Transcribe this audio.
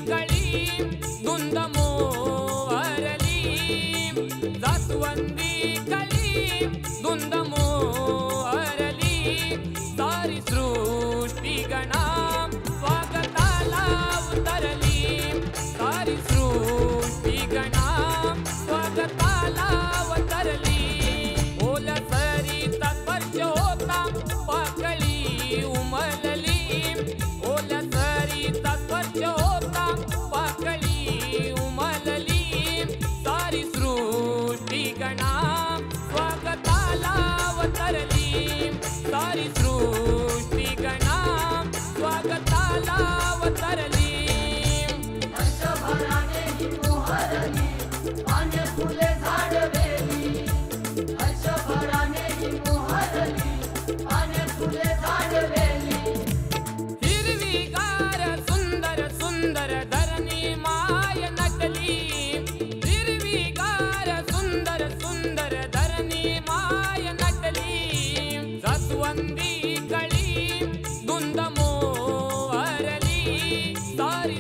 कळी धुंद मोहरली, जास्वंदी कळी धुंद मोहरली, सारी सृष्टी गणा स्वागताला उतरली, सारी सृष्टी गणा स्वागताला उतरली. ओलसरीचा स्पर्श होता पाकळी उमलली, ओलसरीचा स्पर्श होता पाकळी उमलली, सारी सृष्टी गणा स्वागताला अवतरली, सारी सृष्टी गणा स्वागताला अवतरली. हर्षभराने ही मोहरली, पाने फुले झाडवेली, हर्षभराने ही मोहरली, पाने फुले झाडवेली. हिरवीगार सुंदर सुंदर धरणी माय नटली, हिरवीगार सुंदर सुंदर धरणी माय नटली, जास्वंदी कळी धुंद मोहरली, सारी